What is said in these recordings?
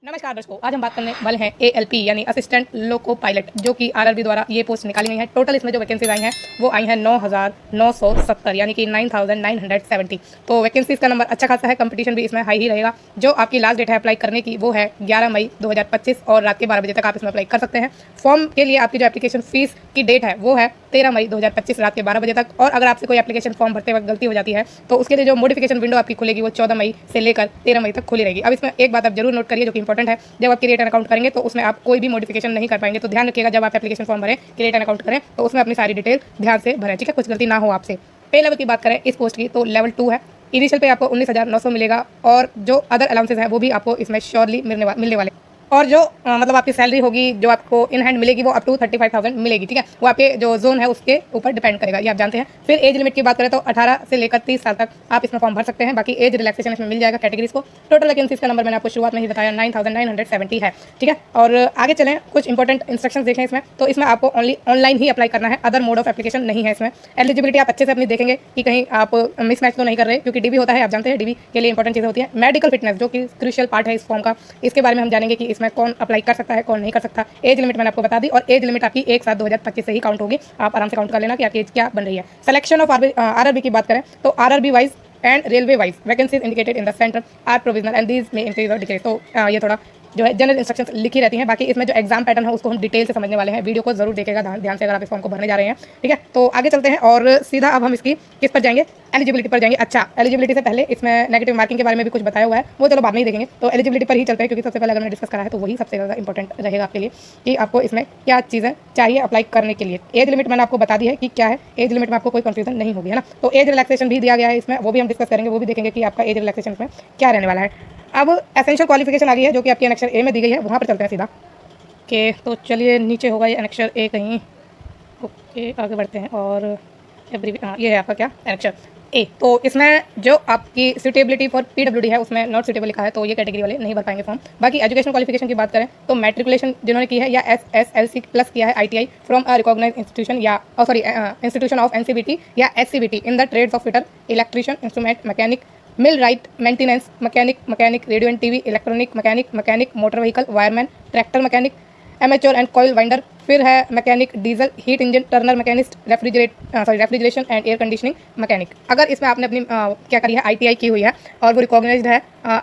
नमस्कार दोस्तों, आज हम बात करने वाले हैं ALP यानी असिस्टेंट लोको पायलट, जो कि आरआरबी द्वारा ये पोस्ट निकाली गई है। टोटल इसमें जो वैकेंसीज आई हैं वो आई हैं 9,970 यानी कि 9,970। तो वैकेंसीज का नंबर अच्छा खासा है, कंपटीशन भी इसमें हाई ही रहेगा। जो आपकी लास्ट डेट है अप्लाई करने की वो है 11 मई 2025 और रात के 12 बजे तक आप इसमें अप्लाई कर सकते हैं। फॉर्म के लिए आपकी जो एप्लीकेशन फीस की डेट है वो है 13 मई 2025 रात के 12 बजे तक। और अगर आपसे कोई एप्लीकेशन फॉर्म भरते वक्त गलती हो जाती है तो उसके लिए जो मॉडिफिकेशन विंडो आपकी खुलेगी वो 14 मई से लेकर 13 मई तक खुली रहेगी। अब इसमें एक बात आप जरूर नोट करिए जो कि इंपॉर्टेंट है, जब आप क्रिएट एन अकाउंट करेंगे तो उसमें आप कोई भी मॉडिफिकेशन नहीं कर पाएंगे। तो ध्यान रखिएगा जब आप एप्लीकेशन फॉर्म भरें, क्रिएट एन अकाउंट करें तो उसमें अपनी सारी डिटेल ध्यान से भरें, ठीक है, कुछ गलती ना हो आपसे। पे लेवल की बात करें इस पोस्ट की तो लेवल 2 है। इनिशियल पे आपको 19,900 मिलेगा और जो अदर अलाउंसेस हैं वो भी आपको इसमें श्योरली मिलने वाले। और जो मतलब आपकी सैलरी होगी जो आपको इन हैंड मिलेगी वो अप टू 35,000 मिलेगी, ठीक है। वो आपके जो जोन है उसके ऊपर डिपेंड करेगा, ये आप जानते हैं। फिर एज लिमिट की बात करें तो 18 से लेकर 30 साल तक आप इसमें फॉर्म भर सकते हैं। बाकी एज रिलैक्सेशन इसमें मिल जाएगा कैटेगरीज को। टोटल वैकेंसीज का नंबर मैंने आपको शुरुआत में ही बताया 9,970 है, ठीक है। और आगे चलें, कुछ इंपॉर्टेंट इंस्ट्रक्शंस देखें इसमें। तो इसमें आपको ओनली ऑनलाइन ही अप्लाई करना है, अदर मोड ऑफ एप्लीकेशन नहीं है इसमें। एलिजिबिलिटी आप अच्छे से अपनी देखेंगे कि कहीं आप मिसमैच तो नहीं कर रहे, क्योंकि डीबी होता है, आप जानते हैं डीबी के लिए इंपॉर्टेंट चीज़ें होती है। मेडिकल फिटनेस जो कि क्रूशियल पार्ट है इस फॉर्म का, इसके बारे में हम जानेंगे कि इसमें कौन अप्लाई कर सकता है कौन नहीं कर सकता। एज लिमिट मैंने आपको बता दी और एज लिमिट आपकी 1/7/2025 से ही काउंट होगी। आप आराम से काउंट कर लेना कि आपकी एज क्या बन रही है। सिलेक्शन ऑफ आरआरबी की बात करें तो RRB wise and railway wise vacancies indicated in the centre are provisional and these में इंक्रीज और डिक्रीज। तो ये थोड़ा जो है जनरल इंस्ट्रक्शंस लिखी रहती हैं। बाकी इसमें जो एग्जाम पैटर्न है उसको हम डिटेल से समझने वाले हैं। वीडियो को जरूर देखेगा ध्यान से अगर आप इस फॉर्म को भरने जा रहे हैं, ठीक है। तो आगे चलते हैं और सीधा अब हम इसकी किस पर जाएंगे, एलिजिबिलिटी पर जाएंगे। अच्छा, एलिजिबिलिटी से पहले इसमें नेगेटिव मार्किंग के बारे में भी कुछ बताया हुआ है, वो चलो बाद में ही देखेंगे। तो एलिजिबिलिटी पर ही चलते हैं क्योंकि सबसे पहले अगर मैंने डिस्कस करा है तो वही सबसे ज़्यादा इंपॉर्टेंट रहेगा आपके लिए कि आपको इसमें क्या चीज़ें चाहिए अप्लाई करने के लिए। एज लिमिट मैंने आपको बता दी है कि क्या है, एज लिमिट में आपको कोई कंफ्यूजन नहीं होगी, है ना। तो एज रिलैक्सेशन भी दिया गया है इसमें, वो भी हम डिस्कस करेंगे, वो भी देखेंगे कि आपका एज रिलैक्सेशन में क्या रहने वाला है। अब एसेंशियल क्वालिफिकेशन आ गई है जो कि आपकी एनेक्सर ए में दी गई है, वहाँ पर चलते हैं सीधा के। तो चलिए नीचे होगा ये एनेक्सर ए कहीं, ओके आगे बढ़ते हैं। और ये है आपका क्या एनेक्सर ए। तो इसमें जो आपकी सूटेबिलिटी फॉर पीडब्ल्यूडी है उसमें नॉट सूटेबल लिखा है, तो ये कैटेगरी वाले नहीं भर पाएंगे फॉर्म। बाकी एजुकेशन क्वालिफिकेशन की बात करें तो मैट्रिकुलेशन जिन्होंने की है या SSLC प्लस किया है ITI from a recognise institution या इंस्टीट्यूशन ऑफ NCVT या SCVT in the trades of fitter, electrician, instrument mechanic, millwright, maintenance mechanic, radio and TV, electronic mechanic, motor vehicle, wireman, tractor mechanic, amateur and coil winder. फिर है mechanic diesel, heat engine, turner machinist, refrigeration and air conditioning mechanic. अगर इसमें आपने अपनी क्या करी है ITI की हुई है और वो रिकॉग्नाइज्ड है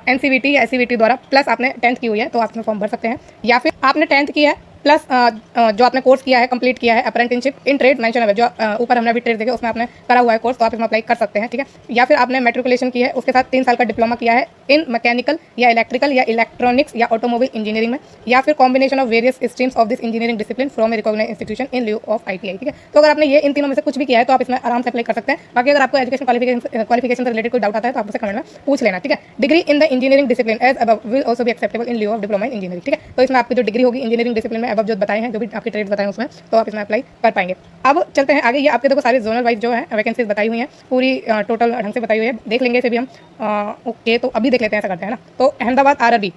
NCVT या SCVT द्वारा, प्लस आपने 10th की हुई है तो आप इसमें फॉर्म भर सकते हैं। या फिर आपने 10th की है प्लस जो आपने कोर्स किया है, कंप्लीट किया है अप्रेंटिसशिप इन ट्रेड मेंशन है, जो ऊपर हमने अभी ट्रेड देखे उसमें आपने करा हुआ है कोर्स, तो आप इसमें अप्लाई कर सकते हैं, ठीक है। या फिर आपने मेट्रिकुलेशन की है, उसके साथ 3 साल का डिप्लोमा किया है इन मैकेनिकल या इलेक्ट्रिकल या इलेक्ट्रॉनिक्स या ऑटोमोबाइल इंजीनियरिंग में, या फिर combination of various streams of this engineering discipline from a recognised institution in lieu of ITI, ठीक है। तो अगर आपने ये इन तीनों में से कुछ भी किया है तो आप इसमें आराम से अप्लाई कर सकते हैं। बाकी अगर आपको एजुकेशन क्वालिफिकेशन से रिलेटेड कोई डाउट आता है तो आप मुझसे कमेंट में पूछ लेना, ठीक है। Degree in the engineering discipline as above will also be acceptable in lieu of diploma in engineering, ठीक है। तो इसमें आपकी जो डिग्री होगी इंजीनियरिंग डिसिप्लिन में अबव जो बताए हैं, जो भी आपके ट्रेड्स बताए हैं उसमें, तो आप इसमें अप्लाई कर पाएंगे। अब चलते हैं आगे। ये आपके देखो सारे जोनल वाइज जो है वैकेंसीज बताई हुई हैं, पूरी टोटल ढंग से बताई हुई है, देख लेंगे इसे भी हम। ओके, तो अभी देख लेते हैं, ऐसा करते हैं ना। तो अहमदाबाद आरआरबी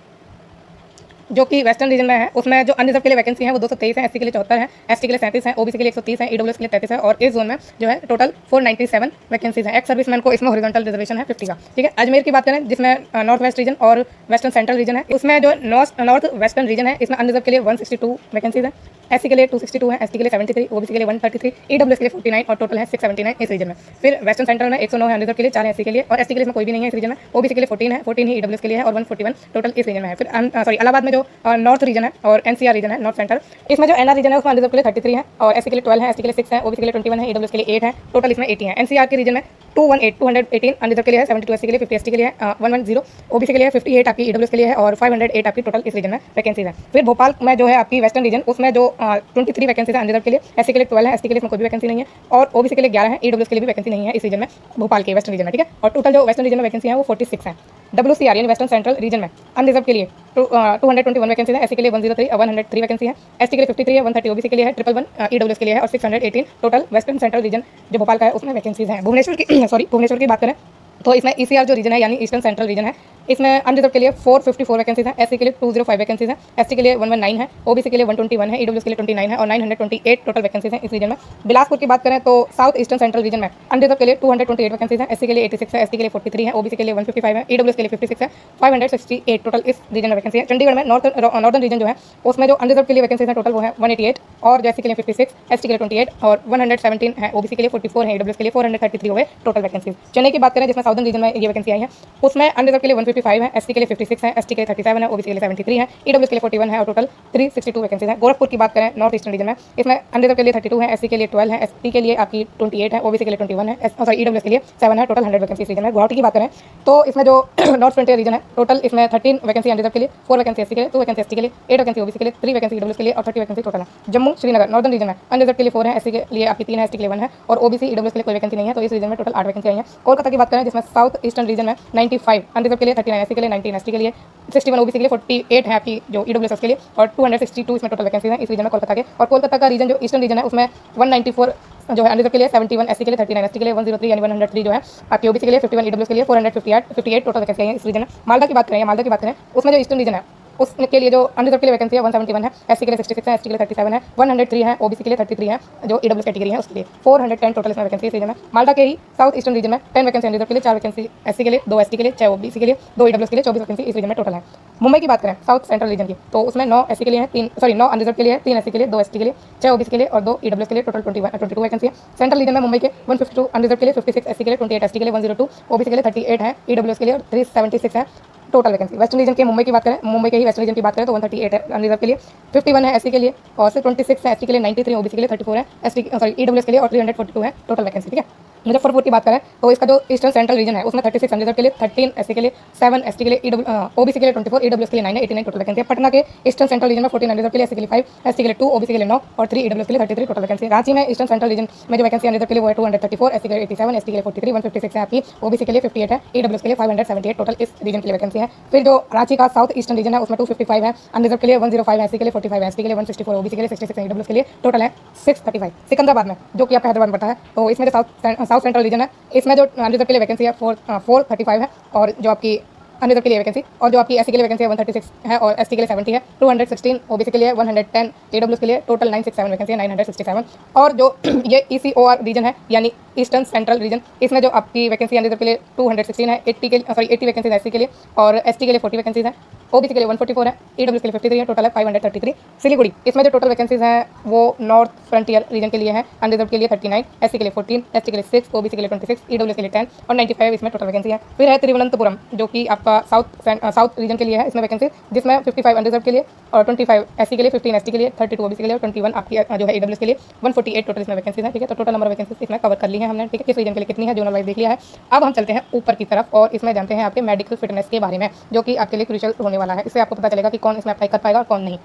जो कि वेस्टर्न रीजन में है, उसमें जो अनरिजर्व के लिए वैकेंसी है वो 223 है, SC के लिए 74 है, ST के लिए 37 है, OBC के लिए 130 है, EWS के लिए 33 है और इस जोन में जो है टोटल 497 वैकेंसीज हैं। एक्स सर्विसमैन को इसमें हॉरिजॉन्टल रिजर्वेशन है 50 का, ठीक है। अजमेर की बात करें जिसमें नॉर्थ वेस्ट रीजन और वेस्टर्न सेंट्रल रीजन है, उसमें जो नॉर्थ वेस्टर्न रीजन है इसमें अनरिजर्व के लिए 162 वैकेंसीज है, SC के लिए 262 है, ST के लिए 73, OBC के लिए 133, EWS के लिए 49 और टोटल है 679 इस रीजन में। फिर वेस्टर्न सेंट्रल में 109 है अनरिजर्व के लिए, 4 है SC के लिए और ST के लिए इसमें कोई भी नहीं है इस रीजन में। OBC के लिए 14 है, 14 ही EWS के लिए है और 141 टोटल इस रीजन में है। फिर इलाहाबाद में जो नॉर्थ रीजन है और NCR रीजन है, नॉर्थ सेंट्रल, इसमें जो NR रीजन है उसमें अनरिजर्व के लिए 33 है और SC के लिए 12 है, ST के लिए 6 है, OBC के लिए 21 है, EWS के लिए 8 है, टोटल इसमें 80 है। NCR के रीजन में 218 अनरिजर्व के लिए है, 72 SC के लिए, 50 ST के लिए है, 110 OBC के लिए है, 58 आपकी EWS के लिए है और 508 आपकी टोटल इस रीजन में वैकेंसीज है। फिर भोपाल में जो है आपकी वेस्टर्न रीजन, उसमें जो 23 वैकेंसीज है अनरिजर्व के लिए, SC के लिए 12 है, ST के लिए इसमें कोई भी वैकेंसी नहीं है और OBC के लिए 11 है, EWS के लिए भी वैकेंसी नहीं है इस रीजन में, भोपाल के वेस्टर्न रीजन में, ठीक है। और टोटल जो वेस्टर्न रीजन में वैकेंसी है वो 46 है। WCR यानी वेस्टर्न सेंट्रल रीजन में अनरिजर्व के लिए 221 वैकेंसी है, SC के लिए 103 103 वैकेंसी है, ST के लिए 53 है, 130 OBC के लिए है, 111 EWS के लिए है और 618 टोटल वेस्टर्न सेंट्रल रीजन जो भोपाल का है उसमें वैकेंसीज हैं। भुवनेश्वर की भुवनेश्वर की बात करें तो इसमें ईसीआर जो रीजन है यानी ईस्टर्न सेंट्रल रीजन है, इसमें अनरिजर्व के लिए 454 वैकेंसीज हैं, एससी के लिए 205 वैकेंसीज हैं, एसटी के लिए 119 है, ओबीसी के लिए 121 है, ईडब्ल्यूएस के लिए 29 है और 928 टोटल वैकेंसीज हैं इस रीजन में। बिलासपुर की बात करें तो साउथ ईस्टर्न सेंट्रल रीजन में अनरिजर्व के लिए 228 वैकेंसीज हैं, एससी के लिए 86 है, एसटी के लिए 43 है, ओबीसी के लिए 155 है, ईडब्ल्यूएस के लिए 56 है, 568 टोटल इस रीजन में वैकेंसी है। चंडीगढ़ में नॉर्दर्न रीजन जो है उसमें जो अनरिजर्व के लिए वैकेंसीज है टोटल वो है 188 और एससी के लिए 56, एसटी के लिए 28 और 117 है, ओबीसी के लिए 44 है, ईडब्ल्यूएस के लिए 433 हुए टोटल वैकेंसीज। चेन्नई की बात करें जिसमें साउदर्न रीजन में ये वैकेंसी आई है, उसमें अनरिजर्व के लिए 155 है, एसटी के लिए 56 है, एसटी के लिए 37 है, ओबीसी के लिए 73 है, ईडब्ल्यूएस के लिए 41 है और टोटल 362 वैकेंसीज है। गोरखपुर की बात करें नॉर्थ ईस्टर्न रीजन में, इसमें अनरिजर्व के लिए 32 है, एससी के लिए 12 है, एसटी के लिए आपकी 28 है, ओबीसी के लिए 21 है, सॉरी ईडब्ल्यूएस के लिए 7 है, टोटल 100 वैकेंसी रीजन है। गुवाहाटी की बात करें तो इसमें जो नॉर्थ फ्रंटियर रीजन है टोटल इसमें 13 वैकेंसी अनरिजर्व के लिए, 4 वैकेंसी एससी के लिए, 2 वैकेंसी एसटी के लिए, 8 वैकेंसी ओबीसी के लिए, 3 वैकेंसी ईडब्ल्यूएस के लिए और 30 वैकेंसी टोटल है। जम्मू श्रीनगर नॉर्दर्न रीजन में अनरिजर्व के लिए 4 है, एससी के लिए आपकी 3 है, एसटी के लिए 1 है और ओबीसी ईडब्ल्यूएस के लिए कोई वैकेंसी नहीं है, तो इस रीजन में टोटल 8 वैकेंसी आई है। कोलकाता की बात करें जिसमें साउथ ईस्टर्न रीजन में 95 अनरिजर्व के लिए, 39 एससी के लिए, 19 एसटी के लिए, 61 ओबीसी के लिए, 48 है आपकी जो ईडब्ल्यूएस के लिए और 262 इसमें टोटल वैकेंसी है इस रीजन में कोलकाता के। और कोलकाता का रीजन जो ईस्टर्न रीजन है उसमें 194 जो है अनरिजर्व के लिए, 71 एससी के लिए, 39 एसटी के लिए, 103 यानी 103 जो है आपकी ओबीसी के लिए, 51 ईडब्ल्यूएस के लिए, 458 टोटल वैकेंसी है इस रीजन में। मालदा की बात करें उसमें जो ईस्टर्न रीजन है उसके लिए जो अनरिजर्व के लिए वैकेंसी है 171 है, एससी के लिए 66 है, एसटी के लिए 37 है, 103 है, ओबीसी के लिए 33 है जो ईडब्ल्यूएस कैटेगरी है उसके लिए 410 टोटल इसमें वैकेंसी इस रीजन में। मालदा के ही साउथ ईस्टर्न रीजन में 10 वैकेंसी अनरिजर्व के लिए, 4 वैकेंसी एससी के लिए, 2 एसटी के लिए, 6 ओबीसी के लिए, 2 ईडब्ल्यूएस के लिए, 24 वैकेंसी इस रीजन में टोटल है। मुंबई की बात करें साउथ सेंट्रल रीजन की तो उसमें 9 एससी के लिए है, 9 अनरिजर्व के लिए है, 3 एससी के लिए, 2 एसटी के लिए, 6 ओबीसी के लिए और 2 ईडब्ल्यूएस के लिए, टोटल 22 वैकेंसी है। सेंट्रल रीजन में मुंबई के 152 अनरिजर्व के लिए, 56 एससी के लिए, 28 एसटी के लिए, 102 ओबीसी के लिए, 38 है, ईडब्ल्यूएस के लिए और 376 है टोटल वैकेंसी। वेस्टर्न रीजन के मुंबई की बात करें, मुंबई के ही वेस्टर्न रीजन की बात करें तो 138 है अनरिजर्व के लिए, 51 है एससी के लिए और सिर्फ 26 है एसटी के लिए, 93 ओबीसी के लिए, 34 है एसटी ईडब्ल्यूएस के लिए और 342 है टोटल वैकेंसी। ठीक है। मुजफ्फरपुर की बात करें तो इसका जो ईस्टर्न सेंट्रल रीजन है उसमें 36 अनरिजर्व के लिए, 13 एससी के लिए, 7 एसटी के लिए, ओबीसी के लिए 24, ईडब्ल्यूएस के लिए 9 है, 89 टोटल वैकेंसी है। पटना के ईस्टर्न सेंट्रल रीजन में 14 अनरिजर्व के लिए, एससी के लिए 5, एसटी के लिए 2, ओबीसी के लिए 9 और 3 ईडब्ल्यूएस के लिए 33 टोटल वैकेंसी है। रांची में ईस्टर्न सेंट्रल रीजन में जो वैकेंसी अनरिजर्व के लिए वो है 234, एससी के लिए 87, एसटी के लिए 43, 156 है आपकी, ओबीसी के लिए 58 है, ईडब्ल्यूएस के लिए 578 टोटल इस रीजन के लिए वैकेंसी है। फिर जो रांची का साउथ ईस्टर्न रीजन है उसमें 255 है अनरिजर्व के लिए, 105 एससी के लिए, 45 एसटी के लिए, 164 ओबीसी के लिए, 66 ईडब्ल्यूएस के लिए, टोटल है 635। सिकंदराबाद में जो कि आपका हैदराबाद में पड़ता है तो इसमें जो साउथ सेंट्रल रीजन है इसमें जो अनरिजर्व के लिए वैकेंसी है 435 है और जो आपकी अनरिजर्व के लिए वैकेंसी और जो आपकी एससी के लिए वैकेंसी है 136 है और एसटी के लिए 70 है, 216 ओबीसी के लिए, 110 ईडब्ल्यूएस के लिए, टोटल 967 वैकेंसी है, 967। और जो ये ईसीओआर रीजन है यानी ईस्टर्न सेंट्रल रीजन इसमें जो आपकी वैकेंसी अनरिजर्व के लिए 216 है, 80 वैकेंसीज एससी के लिए और एसटी के लिए 40 वैकेंसीज है, ओबीसी के लिए 144 है, ईडब्ल्यूएस के लिए 53 है, टोटल है 533। सिलीगुड़ी इसमें जो टोटल वैकेंसीज हैं वो नॉर्थ फ्रंटियर रीजन के लिए है, अनरिजर्व के लिए 39, एससी के लिए 14, एसटी के लिए 6, ओबीसी के लिए 26, ईडब्ल्यूएस के लिए 10 और 95 इसमें टोटल वैकेंसी है। फिर है तिरुवनंतपुरम जो कि आपका साउथ रीजन के लिए है, इसमें वैकेंसी जिसमें 55 अनरिजर्व के लिए और 25 एससी के लिए, 15 एसटी के लिए, 32 ओबीसी के लिए और 21 आपकी जो है ईडब्ल्यूएस के लिए, 148 टोटल इसमें वैकेंसीज है। ठीक है, तो टोटल नंबर ऑफ वैकेंसीज इसमें कवर कर ली है हमने। ठीक है, किस रीजन के लिए कितनी है जोनल वाइज देख लिया है। अब हम चलते हैं ऊपर की तरफ और इसमें जानते हैं आपके मेडिकल फिटनेस के बारे में जो कि आपके लिए क्रूशियल होने वाला है। इससे आपको पता चलेगा कि कौन इसमें अप्लाई कर पाएगा और कौन नहीं।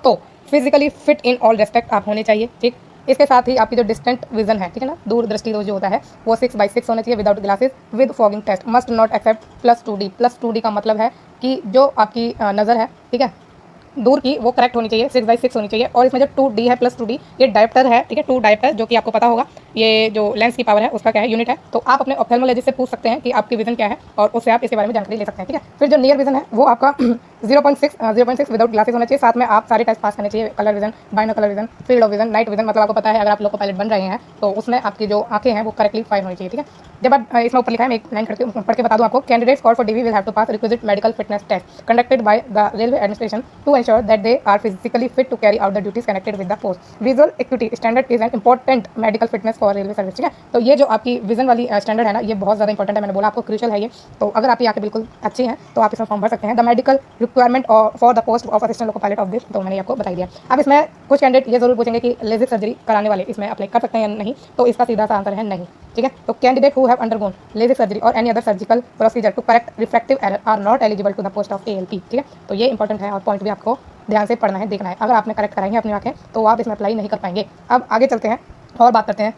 तो physically fit in all respect आप होने चाहिए। ठीक, इसके साथ ही आपकी जो डिस्टेंट विजन है, ठीक है ना, दूरदृष्टि जो होता है वो 6/6 होना चाहिए without glasses with fogging test, must not accept +2D। +2D का मतलब है कि जो आपकी नज़र है, ठीक है, दूर की वो करेक्ट होनी चाहिए, 6/6 होनी चाहिए। और इसमें जो 2D है +2D ये डायप्टर है। ठीक है, 2 डायप्टर जो कि आपको पता होगा ये जो लेंस की पावर है उसका क्या है, यूनिट है। तो आप अपने ऑप्थेल्मोलॉजिस्ट से पूछ सकते हैं कि आपकी विजन क्या है और उससे आप इसके बारे में जानकारी ले सकते हैं। ठीक है, फिर जो नियर विजन है वो आपका 0.6 विदाउट ग्लासेस होना चाहिए। साथ में आप सारे टेस्ट पास करने चाहिए, colour vision, binocular vision, field of vision, night vision. मतलब आपको पता है अगर आप लोको पायलट बन रहे हैं तो उसमें आपकी जो आंखें हैं वो करेक्टली फायर होनी चाहिए। ठीक है, जब आप इसमें ऊपर लिखा है, मैं एक लाइन पढ़ के बता दूं आपको। Candidates call for DV will have to pass requisite medical fitness test conducted by the railway administration to ensure that they are physically fit to carry out the duties connected with the post. Visual acuity standard is an important medical fitness for railway service। ठीक है, तो ये जो आपकी vision वाली standard है ना, ये बहुत ज़्यादा इंपॉर्टेंट है। मैंने बोला आपको क्रूशियल है ये। तो अगर आपकी आंखें बिल्कुल अच्छी हैं तो आप इसमें फॉर्म भर सकते हैं। The medical requirement for the post of assistant loco pilot of this, तो मैंने आपको बता दिया। अब इसमें कुछ कैंडिडेट ये जरूर पूछेंगे कि लेजिक सर्जरी कराने वाले इसमें अप्लाई कर सकते हैं या नहीं, तो इसका सीधा सा आंसर है नहीं। ठीक है, तो candidate who have undergone LASIK surgery और any other surgical procedure to correct refractive error are not eligible to the post of ALP। ठीक है, तो ये इंपॉर्टेंट है और पॉइंट भी आपको ध्यान से पढ़ना है, देखना है। अगर आपने करेक्ट कराई है अपनी आंखें तो आप इसमें अप्लाई नहीं कर पाएंगे। अब आगे चलते हैं और बात करते हैं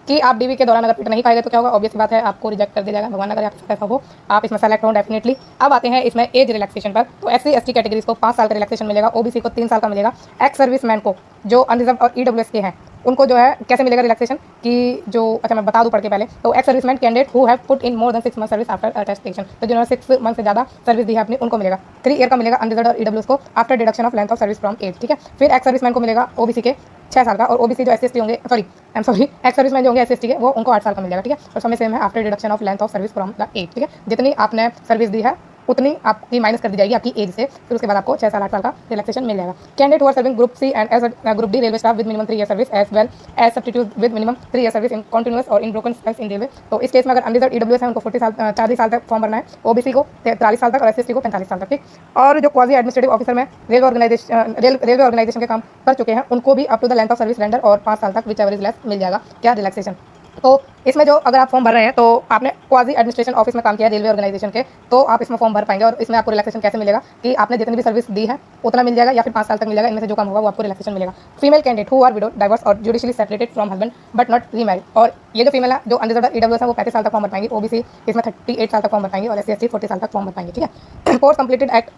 कि आप डीवी के दौरान अगर फिट नहीं पाएंगे तो क्या होगा। ऑब्वियस बात है, आपको रिजेक्ट कर दिया जाएगा। भगवान अगर आपके साथ ऐसा हो, आप इसमें सेलेक्ट हो डेफिनेटली। अब आते हैं इसमें एज रिलैक्सेशन पर। तो SC ST कैटेगरीज को 5 साल का रिलैक्सेशन मिलेगा, ओबीसी को 3 साल का मिलेगा, एक्स सर्विस मैन को जो अनरिजर्व और ईडब्ल्यूएस के हैं उनको जो है कैसे मिलेगा रिलैक्सेशन कि जो अच्छा मैं बता दूं पढ़ के पहले। तो ex serviceman candidate who have put in more than 6 month service after attestation, तो जिन्होंने 6 मंथ से ज़्यादा सर्विस दी है अपनी उनको मिलेगा। 3 ईयर का मिलेगा अनरिजर्व और ईडब्ल्यूएस को after deduction of length of service from age, ठीक है। फिर एक्स सर्विसमैन को मिलेगा ओबीसी के 6 साल का, और ओबीसी जो एससी होंगे एक्स सर्विसमैन जो होंगे एससी के वो उनको 8 साल का मिल जाएगा, ठीक है। और समय सेम है after deduction of length of service from the age, ठीक है। जितनी आपने सर्विस दी है उतनी आपकी माइनस कर दी जाएगी आपकी एज से, फिर उसके बाद आपको 6 साल 8 साल का रिलैक्सेशन मिल जाएगा। Candidate who are serving group C and as group D railway staff with minimum 3 year service as well as substitute with minimum 3 year service in continuous और in broken spells in railway. तो इस case में अगर unreserved EWS है उनको 40 साल तक form भरना है, ओबीसी को 43 साल तक और एससी को 45 साल तक, ठीक। और जो क्वाजी एडमिनिस्ट्रेटिव ऑफिसर में रेलवे ऑर्गेनाइजेशन के काम कर चुके हैं उनको भी up to the length of service render और 5 साल तक विच एवर इज लेस मिल जाएगा क्या रिलैक्सेशन। तो इसमें जो अगर आप फॉर्म भर रहे हैं तो आपने क्वाजी एडमिनिस्ट्रेशन ऑफिस में काम किया रेलवे ऑर्गेनाइजेशन के, तो आप इसमें फॉर्म भर पाएंगे। और इसमें आपको रिलैक्सेशन कैसे मिलेगा कि आपने जितनी भी सर्विस दी है उतना मिल जाएगा या फिर 5 साल तक मिलेगा, इनमें से जो काम होगा वो आपको रिलैक्सेशन मिलेगा। Female candidate who are widow divorce और judicially separated from husband but not remarried, और ये जो फीमेल है जो अनरिजर्व ईडब्ल्यूएस है वो 35 साल तक फॉर्म भर पाएंगी, ओबीसी इसमें 38 साल तक फॉर्म भर पाएंगे और एससी एसटी 40 साल तक फॉर्म भर पाएंगे, ठीक है। Course completed act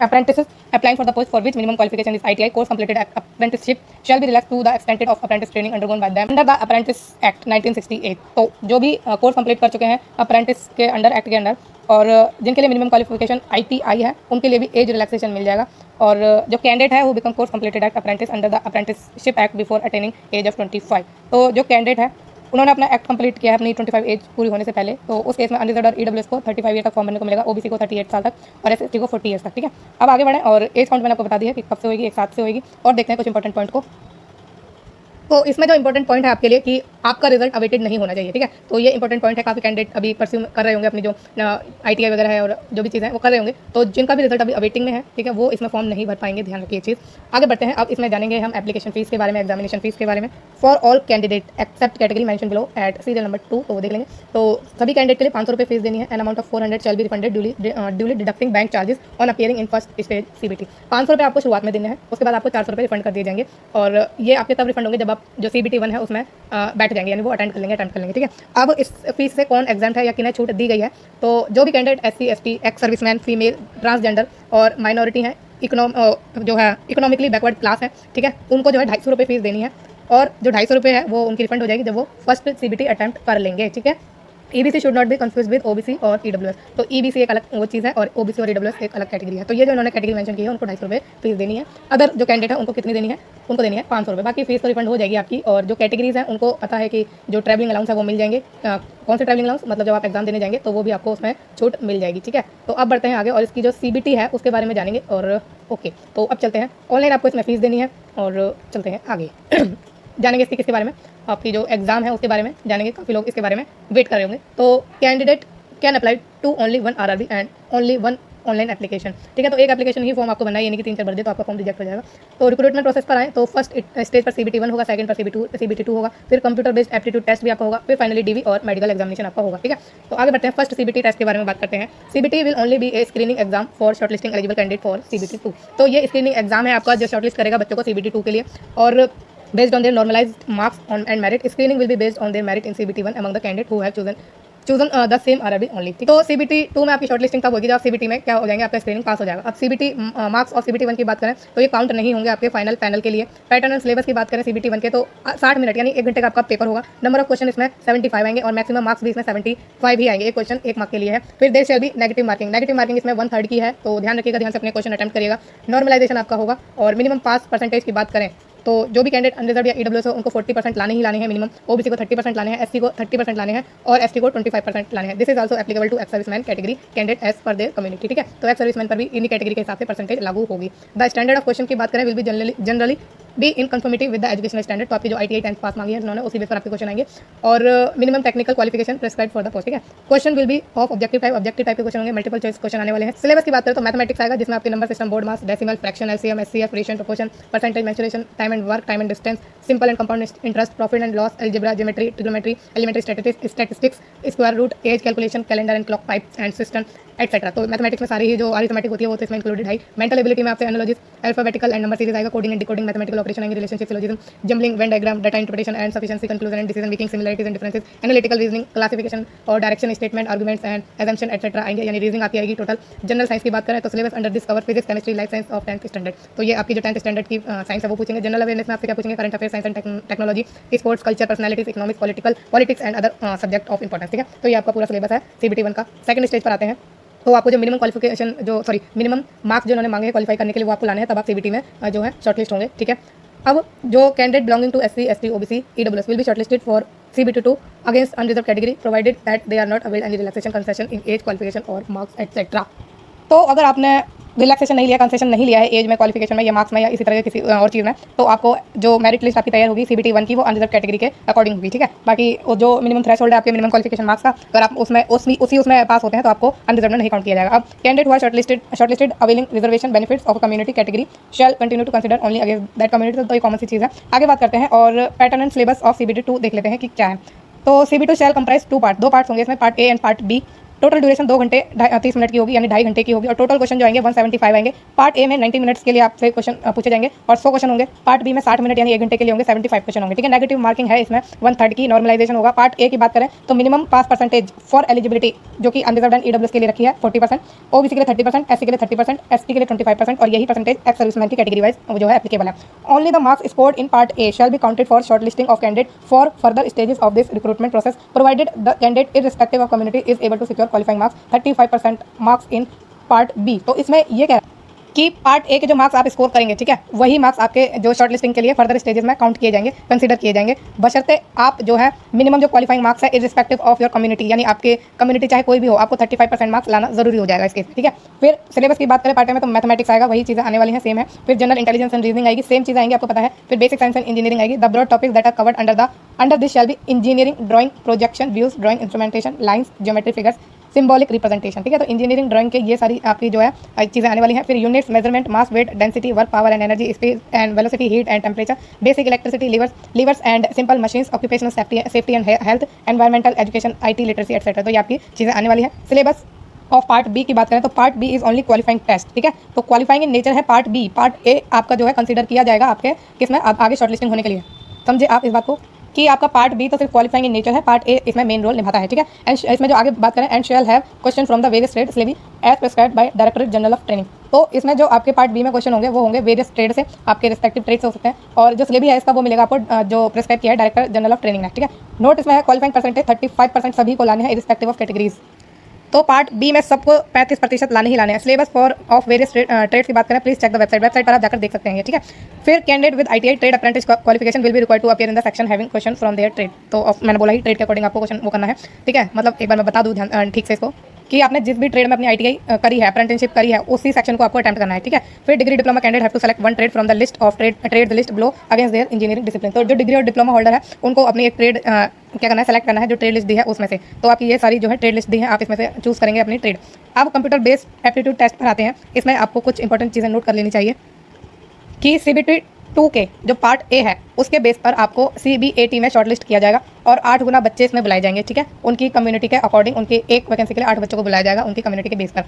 apprentices applying for the post for which minimum qualification is ITI course completed at apprenticeship shall be relaxed to the extent of apprentice training undergone by them under the Apprentice Act 1968। तो जो भी course complete कर चुके हैं apprentice के under act के under और जिनके लिए मिनिमम क्वालिफिकेशन ITI है उनके लिए भी एज रिलैक्सेशन मिल जाएगा। और जो कैंडिडेट है वो become course completed at apprentice under the apprenticeship act before attaining age of 25। तो जो कैंडिडेट है उन्होंने अपना एक्ट कंप्लीट किया है अपनी 25 एज पूरी होने से पहले, तो उस केस में अनरिजर्व और ईडब्ल्यूएस को 35 ईयर तक फॉर्म भरने को मिलेगा, ओबीसी को 38 साल तक और एससी को 40 ईयर्स तक, ठीक है। अब आगे बढ़ें और एज काउंट मैंने आपको बता दी है कि कब से होगी, एक साथ से होगी, और देखते हैं कुछ इंपॉर्टेंट पॉइंट को। तो इसमें जो इंपॉर्टेंट पॉइंट है आपके लिए कि आपका रिजल्ट अवेटेड नहीं होना चाहिए, ठीक है। तो ये इंपॉर्टेंट पॉइंट है, काफ़ी कैंडिडेट अभी परस्यू कर रहे होंगे अपनी जो ITI वगैरह है और जो भी चीज़ें हैं वो कर रहे होंगे, तो जिनका भी रिजल्ट अभी अवेटिंग में है, ठीक है, वो इसमें फॉर्म नहीं भर पाएंगे, ध्यान रखिए चीज़। आगे बढ़ते हैं, अब इसमें जानेंगे हम एप्लीकेशन फीस के बारे में, एग्जामिनेशन फीस के बारे में for all candidate except category mention below at serial number 2, तो वो देख लेंगे। तो सभी कैंडिडेट के लिए 500 रुपये फीस देनी है, an amount of 400 shall be refunded duly deducting bank charges on appearing in first stage CBT। 500 रुपये आपको शुरुआत में देने हैं, उसके बाद आपको 400 रुपये रिफंड कर दिए जाएंगे, और ये आपके तब रिफंड होंगे जब आप जो CBT 1 है उसमें बैठ जाएंगे, यानी वो अटेंड कर लेंगे, ठीक है। अब इस फीस से कौन एग्जाम्प्ट है या किन्हें छूट दी गई है, तो जो भी candidate SC ST ex serviceman female transgender और माइनॉरिटी हैं, जो है इकोनॉमिकली बैकवर्ड क्लास है, ठीक है, उनको जो है 250 रुपये फीस देनी है, और जो 250 रुपये है वो उनकी रिफंड हो जाएगी जब वो फर्स्ट CBT अटैम्प्ट कर लेंगे, ठीक है। EBC should not be confuse with OBC और EWS। तो EBC एक अलग वो चीज़ है और OBC और EWS एक अलग कैटेगरी है। तो ये जो इन्होंने कैटेगरी मेंशन की है उनको 250 रुपये फीस देनी है। अदर जो कैंडिडेट है उनको कितनी देनी है, उनको देनी है 500 रुपये, बाकी फीस तो रिफंड हो जाएगी आपकी। और जो कैटेगरीज हैं उनको पता है कि जो ट्रैवलिंग अलाउंस है वो मिल जाएंगे, कौन से ट्रैवलिंग अलाउंस, मतलब जब आप एग्जाम देने जाएंगे तो वो भी आपको उसमें छूट मिल जाएगी, ठीक है। तो अब बढ़ते हैं आगे और इसकी जो CBT है उसके बारे में जानेंगे। और ओके, तो अब चलते हैं, ऑनलाइन आपको इसमें फीस देनी है, और चलते हैं आगे जानेंगे इसके किसके बारे में, आपकी जो एग्जाम है उसके बारे में जानेंगे। काफ़ी लोग इसके बारे में वेट कर रहे होंगे। तो candidate can apply to only 1 RRB and only 1 online application, ठीक है। तो एक एप्लीकेशन ही फॉर्म आपको बनना है, यानी कि 3-4 भर दे तो आपका फॉर्म रिजेक्ट हो जाएगा। तो रिक्रूटमेंट प्रोसेस पर आए तो फर्स्ट स्टेज पर CBT 1 होगा, सेकंड पर CBT 2 होगा, फिर कंप्यूटर बेस्ड एप्टीट्यूड टेस्ट भी आपका होगा, फिर फाइनली DV और मेडिकल एग्जामिनेशन आपका होगा, ठीक है। तो आगे बढ़ते हैं, फर्स्ट CBT टेस्ट के बारे में बात करते हैं। CBT will only be a screening exam for shortlisting eligible candidate for CBT 2। तो ये स्क्रीनिंग एग्जाम है आपका जो शॉर्टलिस्ट करेगा बच्चों को CBT 2 के लिए, और based on their normalized marks and merit, screening will be based on their merit in CBT 1 among the candidate who have chosen the same RRB only. तो CBT 2 में आपकी शॉर्टलिस्टिंग तब होगी जब आप CBT में क्या हो जाएंगे, आपका स्क्रीनिंग पास हो जाएगा। अब CBT मार्क्स और CBT 1 की बात करें तो ये काउंट नहीं होंगे आपके फाइनल पैनल के लिए। पैटर्न एंड सिलेबस की बात करें CBT 1 के तो 60 मिनट यानी 1 घंटे का आपका पेपर होगा। नंबर ऑफ क्वेश्चन इसमें 75 आएंगे और मैक्सिमम मार्क्स भी इसमें 75 ही आएंगे, एक क्वेश्चन 1 मार्क के लिए है। फिर there shall be negative marking इसमें 1/3 की है, तो ध्यान रखिएगा, ध्यान से अपने क्वेश्चन अटेम्प्ट करिएगा। नॉर्मलाइजेशन आपका होगा, और मिनिमम पास परसेंटेज की बात करें तो जो भी कैंडिडेट अनरिजर्व या EWS हो उनको 40% लाने ही लाने हैं मिनिमम, OBC को 30% लाने हैं, SC को 30% लाने हैं और ST को 25% लाने हैं। This is also applicable to ex serviceman category candidate as per their community, ठीक है। तो एक्स सर्विसमैन पर भी इन्हीं कैटेगरी के हिसाब से परसेंटेज लागू होगी। द स्टैंडर्ड ऑफ क्वेश्चन की बात करें will be generally be in conformity with the educational standard. तो आपकी जो ITI 10th पास मांगी है उन्होंने उसी बेस पर आपके क्वेश्चन आएंगे, और minimum technical qualification prescribe for the post, ठीक है। Question will be of objective type के क्वेश्चन होंगे, मल्टीपल चॉइस क्वेश्चन आने वाले हैं। सिलेबस की बात करें तो मैथमेटिक्स आएगा जिसमें आपके number system, BODMAS, decimal, fraction, LCM, SCF, ratio, proportion, percentage, mensuration, time and work, time and distance, simple and compound interest, profit and loss, algebra, geometry, trigonometry, elementary statistics, square root, age calculation, calendar and clock pipe and cistern etcetera. तो mathematics में सारी ही जो arithmetic होती है वो तो इसमें included है। मेंटल एबिलिटी में आपसे analogies, alphabetical and number series आएगा, coding and decoding, mathematical operation आएंगे, relationship, syllogism, jumbling, Venn diagram, data interpretation and sufficiency, conclusion and decision making, similarities and differences, analytical reasoning, classification और direction, statement, arguments and assumption etcetera आएंगे, यानी reasoning आपकी आएगी total. General science की बात करें तो syllabus under this cover physics, chemistry, life science of 10th standard. तो ये आपकी जो 10th स्टैंडर्ड की साइंस है वो पूछेंगे। जनरल अवेयरनेस में आपसे क्या पूछेंगे, current affair, science and technology, sports, culture, personalities, economics, politics and other subject of importance. ठीक है, तो ये आपका पूरा सिलेबस है CBT 1 का। सेकंड स्टेज पर आते हैं तो आपको जो मिनिमम क्वालिफिकेशन मिनिमम मार्क्स जो उन्होंने मांगे हैं क्वालिफाई करने के लिए वो आपको लाने हैं, तब आप CBT में जो है शॉर्टलिस्ट होंगे। ठीक है, अब जो candidate belonging to SC, ST, OBC, EWS will be shortlisted for CBT 2 against unreserved category provided that they are not avail any relaxation, concession in age, qualification और मार्क्स एटसेट्रा। तो अगर आपने रिलैक्सेशन नहीं लिया, कंसेशन नहीं लिया है as में, क्वालिफिकेशन में या मार्क्स में या इसी तरह के किसी और चीज़ में, तो आपको जो मेरिट लिस्ट आपकी तैयार होगी CBT 1 की वो अनरिजर्व कैटेगरी के अकॉर्डिंग होगी। ठीक है, बाकी जो मिनिमम थ्रेशोल्ड है आपके मिनिमम क्वालिफिकेशन मार्क्स का, अगर आप उसमें पास होते हैं तो आपको अनरिजर्व में नहीं काउंट किया जाएगा। अब candidate who shortlisted availing reservation benefits of community category shall continue to consider only against that community. तो ये कॉमन सी चीज़ है। आगे बात करते हैं और pattern and syllabus of CBT 2 देख लेते हैं कि क्या है। तो CBT शैल कंप्राइज दो पार्ट्स होंगे इसमें, part A and part B। Total duration 2 घंटे 30 मिनट की होगी, यानी 2.5 घंटे की होगी, और टोटल क्वेश्चन जो आएंगे 175 आएंगे। पार्ट A में 90 मिनट्स के लिए आपसे क्वेश्चन पूछे जाएंगे और 100 क्वेश्चन होंगे। पार्ट B में 60 मिनट यानी 1 घंटे के लिए होंगे, 75 क्वेश्चन होंगे। ठीक है, नेगेटिव मार्किंग है इसमें 1/3 की, नॉर्मलाइजेशन होगा। पार्ट A की बात करें तो minimum pass percentage for eligibility जो कि अनरिजर्व्ड एंड EWS के लिए रखी है 40%, OBC के लिए 30%, SC के लिए 30%, ST के लिए 25%, और यही परसेंटेज एक्स सर्विसमैन की कैटेगरी वाइज जो है एप्लीकेबल है। Only the marks scored in part A shall be counted for shortlisting of candidate for further stages of this recruitment process provided the candidate irrespective of community is able to secure qualifying marks 35% marks in part B। तो इसमें ये कह रहा है कि part A के जो marks आप स्कोर करेंगे, ठीक है, वही मार्क्स आपके जो शॉर्टलिस्टिंग के लिए फर्दर स्टेजेस में काउंट किए जाएंगे, कंसीडर किए जाएंगे, बशर्ते आप जो है मिनिमम जो क्वालिफाइंग मार्क्स है इररिस्पेक्टिव ऑफ योर कम्युनिटी, यानी आपके कम्युनिटी चाहे कोई भी हो, आपको 35% मार्क्स लाना जरूरी हो जाएगा इसके। ठीक है, फिर सिलेबस की बात करें पार्ट A में तो मैथमेटिक्स आएगा, वही चीज़ें आने वाली हैं, सेम है। फिर जनरल इंटेलिजेंस एंड रीजनिंग आएगी, सेम चीज़ आएंगी, आपको पता है। फिर बेसिक साइंस एंड इंजीनियरिंग आएगी। The broad topics that are covered under this shall be engineering, drawing, projection, views, drawing, instrumentation, lines, geometry, figures, symbolic representation. ठीक है, तो इंजीनियरिंग ड्राइंग के ये सारी आपकी जो है चीज़ें आने वाली हैं। फिर units, measurement, mass, weight, density, work, power and energy, speed and velocity, heat and temperature, basic electricity, levers and simple machines, occupational safety and health, environmental education, IT literacy etcetera. तो ये आपकी चीज़ें आने वाली है। सिलेबस ऑफ पार्ट B की बात करें तो part B is only qualifying test. ठीक है, तो क्वालिफाइंग इन नेचर है पार्ट B। पार्ट A आपका जो है कंसीडर किया जाएगा आपके किसमें आगे शॉर्टलिस्टिंग होने के लिए। समझे आप इस बात को कि आपका पार्ट B तो सिर्फ क्वालिफाइंग इन नेचर है, पार्ट A इसमें मेन रोल निभाता है। ठीक है, एंड इसमें जो आगे बात करें, and shall have question from the various trade syllabi as prescribed by directorate general of training. तो इसमें जो आपके पार्ट B में क्वेश्चन होंगे वो होंगे वेरियस ट्रेड से, आपके रिस्पेक्टिव ट्रेड से हो सकते हैं, और जो सिलेबी है इसका वो मिलेगा आपको जो प्रिस्क्राइब किया है डायरेक्टर जनरल ऑफ ट्रेनिंग ने। ठीक है, नोट इसमें है क्वालिफाइंग परसेंटेज 35% सभी को लाने हैं इरिस्पेक्टिव ऑफ कैटेगरीज। तो पार्ट B में सबको 35% लाने ही लाने हैं। Syllabus for of various trades की बात करें, प्लीज चेक द वेबसाइट पर आप जाकर देख सकते हैं। ठीक है, फिर candidate with ITI trade apprentice qualification will be required to appear in the section having question from their trade. तो मैंने बोला ही ट्रेड के अकॉर्डिंग आपको क्वेश्चन वो करना है। ठीक है, मतलब एक बार मैं बता दूं ध्यान ठीक से इसको कि आपने जिस भी ट्रेड में अपनी ITI करी है, अप्रेंटिसशिप करी है, उसी सेक्शन को आपको अटेम्प्ट करना है। ठीक है, फिर degree diploma candidate have to select one trade from the list of trade list below against their engineering discipline. तो जो डिग्री और डिप्लोमा होल्डर है उनको अपनी एक ट्रेड क्या करना है, सेलेक्ट करना है जो ट्रेड लिस्ट दी है उसमें से। तो आपकी ये सारी जो है ट्रेड लिस्ट दी है, आप इसमें से चूज करेंगे अपनी ट्रेड। अब कंप्यूटर बेस्ड एप्टीट्यूड टेस्ट पर आते हैं। इसमें आपको कुछ इंपॉर्टेंट चीज़ें नोट कर लेनी चाहिए कि CBT 2 के जो पार्ट A है उसके बेस पर आपको CBAT में शॉर्टलिस्ट किया जाएगा और 8 गुना बच्चे इसमें बुलाए जाएंगे। ठीक है, उनकी कम्युनिटी के अकॉर्डिंग, उनकी एक वैकेंसी के लिए 8 बच्चों को बुलाया जाएगा उनकी कम्युनिटी के बेस पर।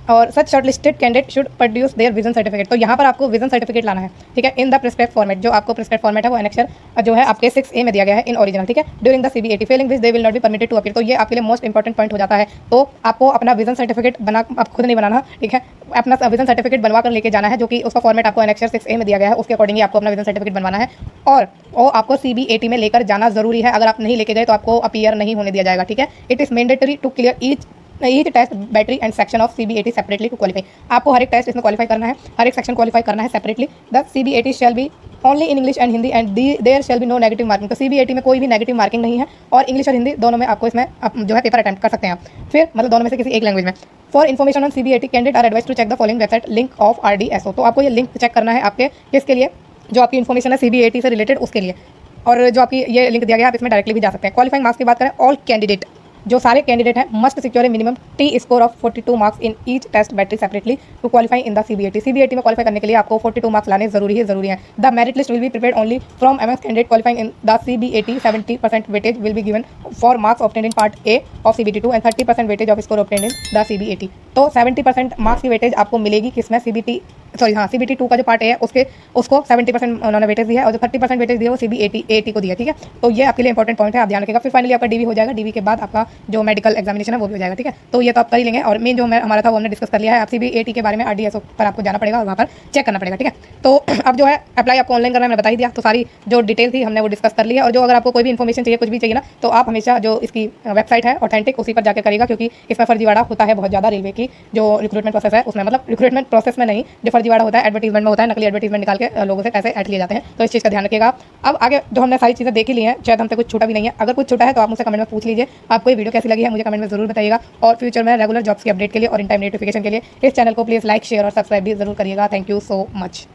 और such shortlisted candidate should produce their vision certificate. तो यहाँ पर आपको विजन सर्टिफिकेट लाना है। ठीक है, इन द प्रिस्क्राइब्ड फॉर्मेट। जो आपको प्रिस्क्राइब्ड फॉर्मेट है वो एनेक्सर जो है आपके 6A में दिया गया है इन ओरिजिनल। ठीक है, during the CBAT failing which they will not be permitted to appear. तो ये आपके लिए मोस्ट इंपॉर्टेंट पॉइंट हो जाता है। तो आपको अपना विजन सर्टिफिकेट बना, आप खुद नहीं बनाना। ठीक है, अपना विजन सर्टिफिकेट बनवा कर लेके जाना है, जो कि उसका फॉर्मेट आपको एनेक्सर 6A में दिया गया है, उसके अकॉर्डिंग आपको अपना विजन सर्टिफिकेट बनवाना है। और वो आपको CBAT में लेकर जाना जरूरी है। अगर आप नहीं लेके गए तो आपको अपीयर नहीं होने दिया जाएगा। ठीक है, it is mandatory to clear each test battery and section of CBAT separately to qualify. आपको हर एक टेस्ट इसमें क्वालिफाई करना है, हर एक सेक्शन क्वालिफाई करना है separately. The CBAT shall be only in English and Hindi and there shall be no negative marking. तो CBAT में कोई भी नेगेटिव मार्किंग नहीं है, और इंग्लिश और हिंदी दोनों में आपको इसमें जो है पेपर अटेम्प्ट कर सकते हैं आप। फिर मतलब दोनों में से किसी एक लैंग्वेज में। For information on CBAT candidate are advise to check the following website link of RDSO। तो आपको ये लिंक चेक करना है आपके किसके लिए, जो आपकी इन्फॉर्मेशन है CBAT से रिलेटेड उसके लिए, और जो आपकी ये लिंक दिया गया आप इसमें डायरेक्टली भी जा सकते हैं। क्वालिफाइंग मार्क्स की बात करें, ऑल कैंडिडेट जो सारे कैंडिडेट हैं must secure a minimum T score of 42 marks in each test battery separately to qualify in the CBAT. CBAT में क्वालिफाई करने के लिए आपको 42 मार्क्स लाने जरूरी है। The merit list will be prepared only from amongst candidate qualifying in the CBAT. 70% weightage will be given for marks obtained in part A of CBT2 and 30% weightage of score obtained in the CBAT। तो 70% marks की weightage आपको मिलेगी किसमें, CBT2 का जो part है उसको 70% उन्होंने वेटेज दिया है, और जो 30% वेटेज दिया है वो CBAT को दिया है। ठीक है, तो ये आपके लिए इंपॉर्टेंट पॉइंट है, आप ध्यान रखिएगा। फिर फाइनली आपका डीवी हो जाएगा, डीवी के बाद आपका जो मेडिकल एग्जामिनेशन है वो भी हो जाएगा। ठीक है, तो ये तो आप कर ही लेंगे, और मेन जो हमारा था वो हमने डिस्कस कर लिया है। आप CBAT के बारे में RDSO पर आपको जाना पड़ेगा और वहाँ पर चेक करना पड़ेगा। ठीक है, तो अब जो है अप्लाई आपको ऑनलाइन करना है, मैंने बता ही दिया। तो सारी जो डिटेल थी हमने वो डिस्कस कर लिया, और जो अगर आपको कोई भी इन्फॉर्मेशन चाहिए, कुछ भी चाहिए ना, तो आप हमेशा जो इसकी वेबसाइट है ऑथेंटिक, उसी पर जाकर करिएगा, क्योंकि इसमें फर्जीवाड़ा होता है बहुत ज़्यादा। रेलवे की जो रिक्रूटमेंट प्रोसेस है उसमें, मतलब रिक्रूटमेंट प्रोसेस में नहीं, जो फर्जीवाड़ा होता है एडवर्टीजमेंट में होता है, नकली एडवर्टीजमेंट निकाल के लोगों से पैसे ऐड लिए जाते हैं। तो इस चीज़ का ध्यान रखिएगा। अब आगे जो हमने सारी चीज़ें देख ली हैं, शायद हमसे कुछ छूटा भी नहीं है। अगर कुछ छूटा है तो आप मुझसे कमेंट में पूछ लीजिए। आपको ये वीडियो कैसी लगी है मुझे कमेंट में जरूर बताइएगा, और फ्यूचर में रेगुलर जॉब्स की अपडेट के लिए और इन टाइम नोटिफिकेशन के लिए इस चैनल को प्लीज़ लाइक, शेयर और सब्सक्राइब भी जरूर करिएगा। Thank you so much.